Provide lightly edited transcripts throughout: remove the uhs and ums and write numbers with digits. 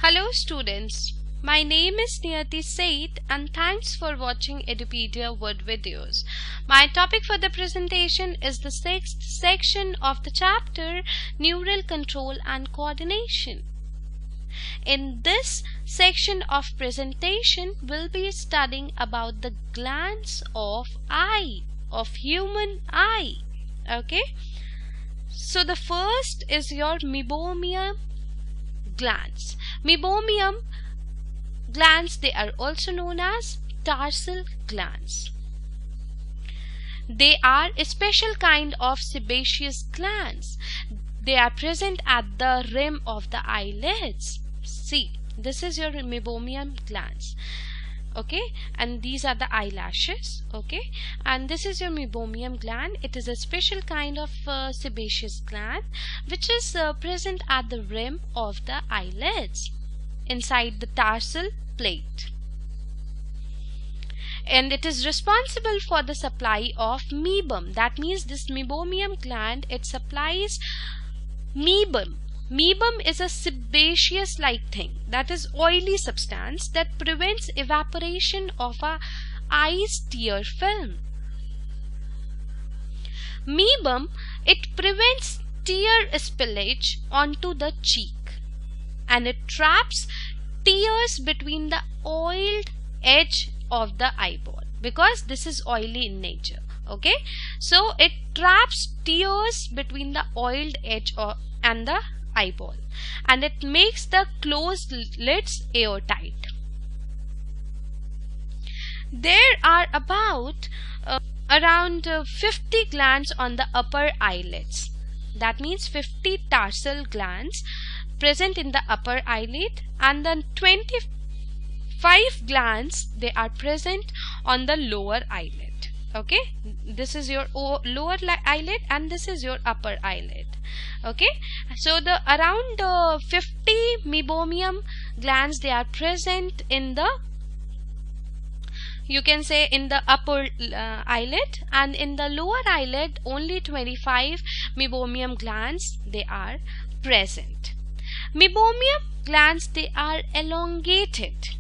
Hello students, my name is Niyati Said and thanks for watching Edupedia Word videos. My topic for the presentation is the 6th section of the chapter Neural Control and Coordination. In this section of presentation, we'll be studying about the glands of human eye. Okay, so the first is your meibomian glands. Meibomian glands, they are also known as tarsal glands. They are a special kind of sebaceous glands. They are present at the rim of the eyelids. See, this is your meibomian glands. Okay, and these are the eyelashes. Okay, and this is your meibomian gland. It is a special kind of sebaceous gland which is present at the rim of the eyelids inside the tarsal plate, and it is responsible for the supply of meibum. That means this meibomian gland, it supplies meibum. Meibum is a sebaceous like thing, that is oily substance that prevents evaporation of a eye's tear film. Meibum, it prevents tear spillage onto the cheek, and it traps tears between the oiled edge of the eyeball because this is oily in nature. Okay, so it traps tears between the oiled edge and the eyeball, and it makes the closed lids airtight. There are about around 50 glands on the upper eyelids. That means 50 tarsal glands present in the upper eyelid, and then 25 glands, they are present on the lower eyelid. Okay, this is your lower eyelid and this is your upper eyelid. Okay, so the around 50 meibomian glands, they are present in the, you can say, in the upper eyelid, and in the lower eyelid only 25 meibomian glands, they are present. Meibomian glands, they are elongated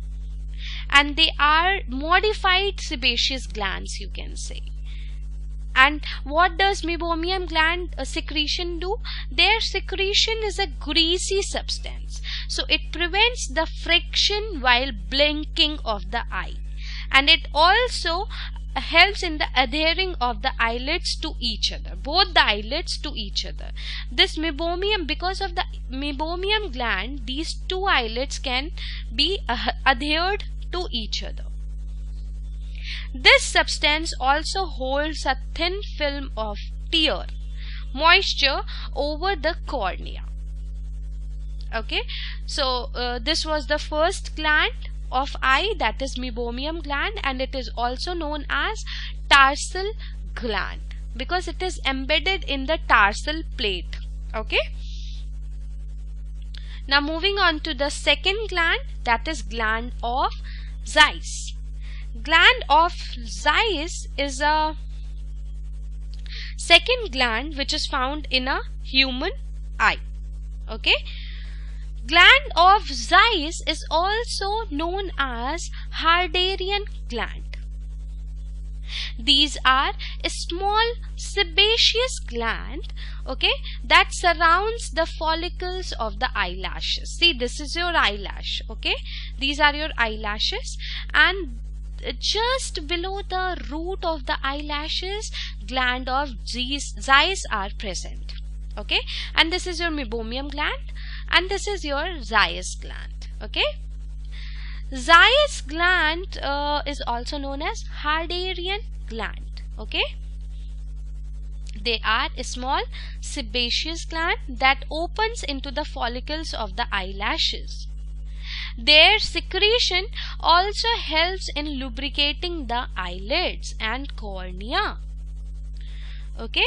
and they are modified sebaceous glands, you can say. And what does meibomian gland secretion do? Their secretion is a greasy substance, so it prevents the friction while blinking of the eye, and it also helps in the adhering of the eyelids to each other, both the eyelids to each other. This meibomian, because of the meibomian gland, these two eyelids can be adhered to each other. This substance also holds a thin film of tear moisture over the cornea. Okay, so this was the first gland of eye, that is meibomian gland, and it is also known as tarsal gland because it is embedded in the tarsal plate. Okay, now moving on to the second gland, that is gland of Zeiss. Gland of Zeiss is a second gland which is found in a human eye. Okay, gland of Zeiss is also known as Harderian gland. These are a small sebaceous gland, okay, that surrounds the follicles of the eyelashes. See, this is your eyelash. Okay, these are your eyelashes, and just below the root of the eyelashes, gland of Zeiss are present. Okay, and this is your meibomian gland and this is your Zeiss gland. Okay, Zeiss gland is also known as Harderian gland. Okay, they are a small sebaceous gland that opens into the follicles of the eyelashes. Their secretion also helps in lubricating the eyelids and cornea. Okay,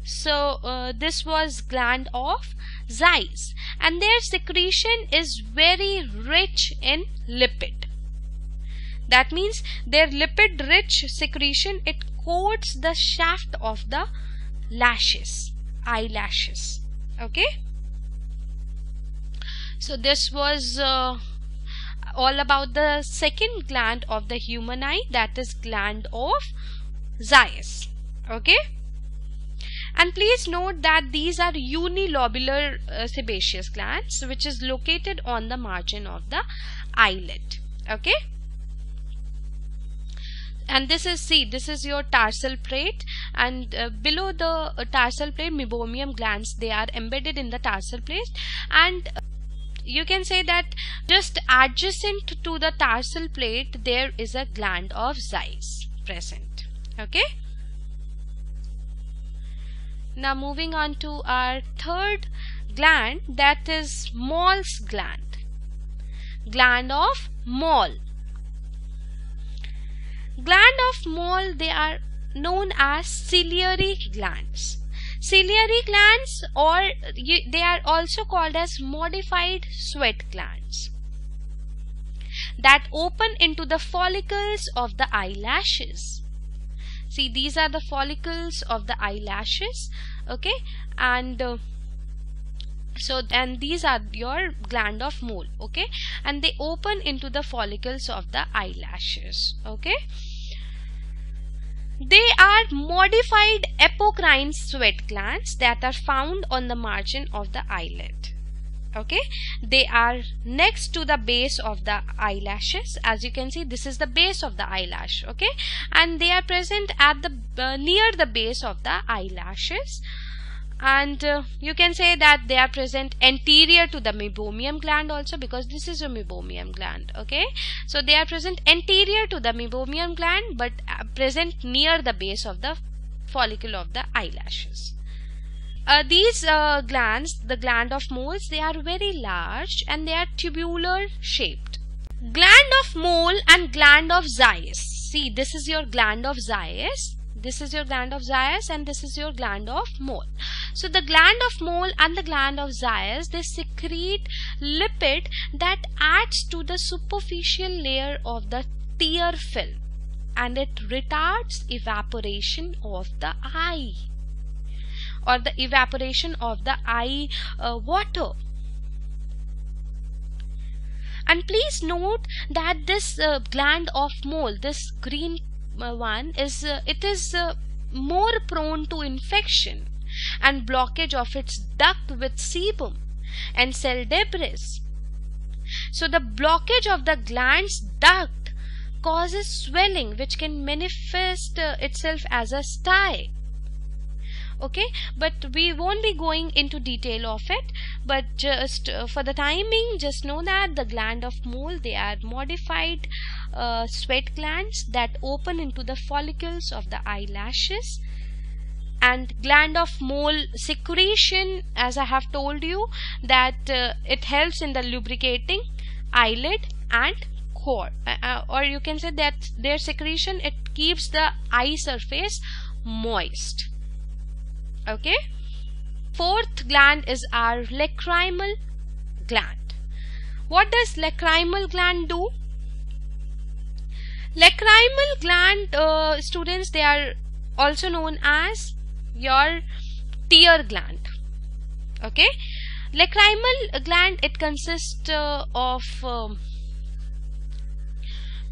so this was gland of Zeiss, and their secretion is very rich in lipid. That means their lipid rich secretion, it coats the shaft of the eyelashes. Okay, So this was all about the second gland of the human eye, that is gland of Zeiss. Okay, and please note that these are unilobular sebaceous glands, which is located on the margin of the eyelid. Okay, and this is your tarsal plate, and below the tarsal plate, meibomium glands, they are embedded in the tarsal plate, and you can say that just adjacent to the tarsal plate there is a gland of Zeiss present. Okay, now moving on to our third gland, that is Moll's gland, gland of Moll. Gland of Moll, they are known as ciliary glands. Ciliary glands, or they are also called as modified sweat glands, that open into the follicles of the eyelashes. See, these are the follicles of the eyelashes. Okay, and and these are your gland of Moll. Okay, and they open into the follicles of the eyelashes. Okay, they are modified apocrine sweat glands that are found on the margin of the eyelid. Okay, they are next to the base of the eyelashes. As you can see, this is the base of the eyelash. Okay, and they are present at the near the base of the eyelashes, and you can say that they are present anterior to the meibomium gland also, because this is a meibomium gland. Okay, so they are present anterior to the meibomium gland, but present near the base of the follicle of the eyelashes. These glands, the gland of Moll's, they are very large and they are tubular shaped. Gland of Moll and gland of Zeiss. See, this is your gland of Zeiss. This is your gland of Zeiss, and this is your gland of Moll. So the gland of Moll and the gland of Zeiss, they secrete lipid that adds to the superficial layer of the tear film, and it retards evaporation of the eye, or the evaporation of the eye water. And please note that this gland of Moll, this green one, is more prone to infection and blockage of its duct with sebum and cell debris. So the blockage of the gland's duct causes swelling, which can manifest itself as a sty. Okay, but we won't be going into detail of it, but just for the timing, just know that the gland of Moll, they are modified sweat glands that open into the follicles of the eyelashes. And gland of Moll secretion, as I have told you, that it helps in the lubricating eyelid and core, or you can say that their secretion, it keeps the eye surface moist. Okay, fourth gland is our lacrimal gland. What does lacrimal gland do? Lacrimal gland, students, they are also known as your tear gland. Okay, lacrimal gland, it consists of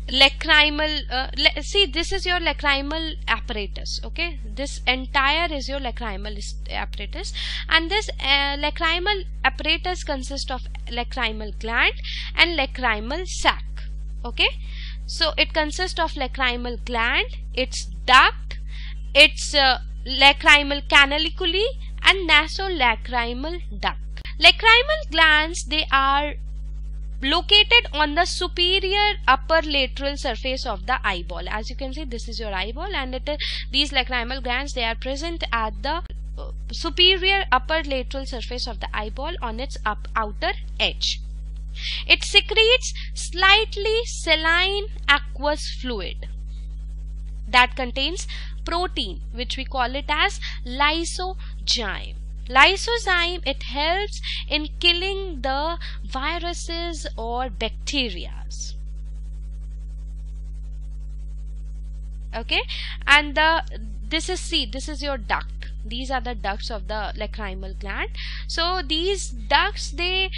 lacrimal, see, this is your lacrimal apparatus. Okay, this entire is your lacrimal apparatus, and this lacrimal apparatus consists of lacrimal gland and lacrimal sac. Okay, so it consists of lacrimal gland, its duct, its lacrimal canaliculi, and nasolacrimal duct. Lacrimal glands, they are located on the superior upper lateral surface of the eyeball. As you can see, this is your eyeball, and these lacrimal glands, they are present at the superior upper lateral surface of the eyeball on its outer edge. It secretes slightly saline aqueous fluid that contains protein, which we call it as lysozyme. Lysozyme, it helps in killing the viruses or bacteria. Okay, and this is your duct. These are the ducts of the lacrimal gland. So these ducts, they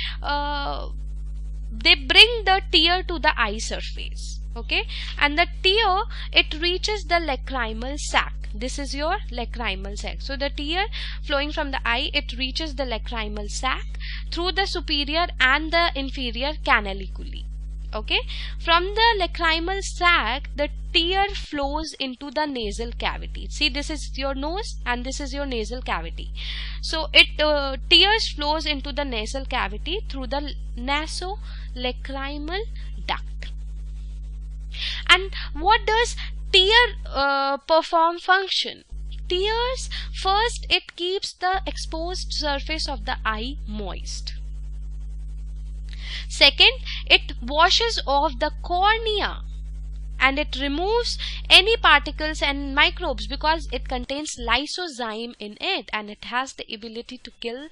bring the tear to the eye surface. Okay, and the tear, it reaches the lacrimal sac. This is your lacrimal sac. So the tear flowing from the eye, it reaches the lacrimal sac through the superior and the inferior canaliculi. Okay, from the lacrimal sac, the tear flows into the nasal cavity. See, this is your nose and this is your nasal cavity. So it tears flows into the nasal cavity through the nasolacrimal duct. And what does tear perform function? Tears, first, it keeps the exposed surface of the eye moist. Second, it washes off the cornea and it removes any particles and microbes, because it contains lysozyme in it and it has the ability to kill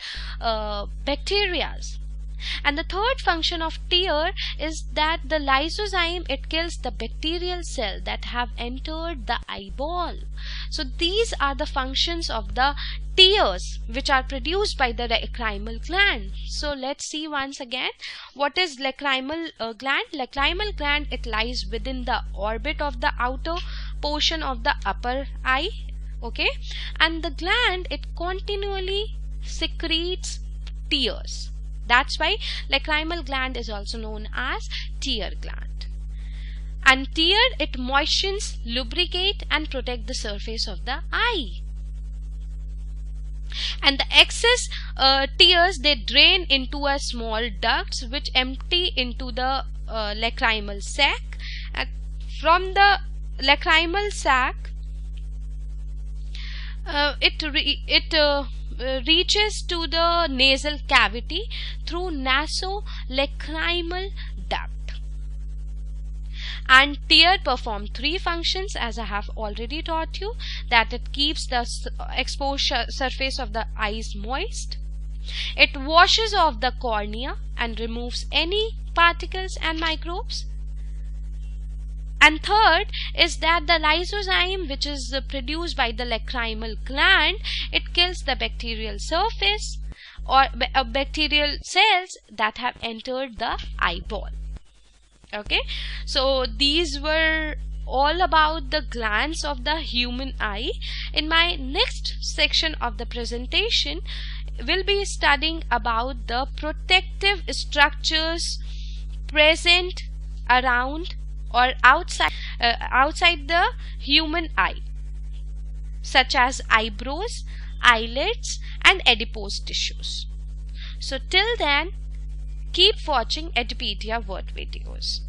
bacteria. And the third function of tear is that the lysozyme, it kills the bacterial cell that have entered the eyeball. So these are the functions of the tears which are produced by the lacrimal gland. So let's see once again, what is lacrimal gland? Lacrimal gland, it lies within the orbit of the outer portion of the upper eye. Okay, and the gland, it continually secretes tears. That's why lacrimal gland is also known as tear gland. And tear, it moistens, lubricate and protect the surface of the eye. And the excess tears, they drain into a small ducts which empty into the lacrimal sac. From the lacrimal sac, it reaches to the nasal cavity through nasolacrimal duct. And tear perform three functions, as I have already taught you, that it keeps the exposed surface of the eyes moist, it washes off the cornea and removes any particles and microbes, and third is that the lysozyme, which is produced by the lacrimal gland, it kills the bacterial surface or bacterial cells that have entered the eyeball. Okay, so these were all about the glands of the human eye. In my next section of the presentation, we'll be studying about the protective structures present around or outside the human eye, such as eyebrows, eyelids and adipose tissues. So till then, keep watching Edupedia Word videos.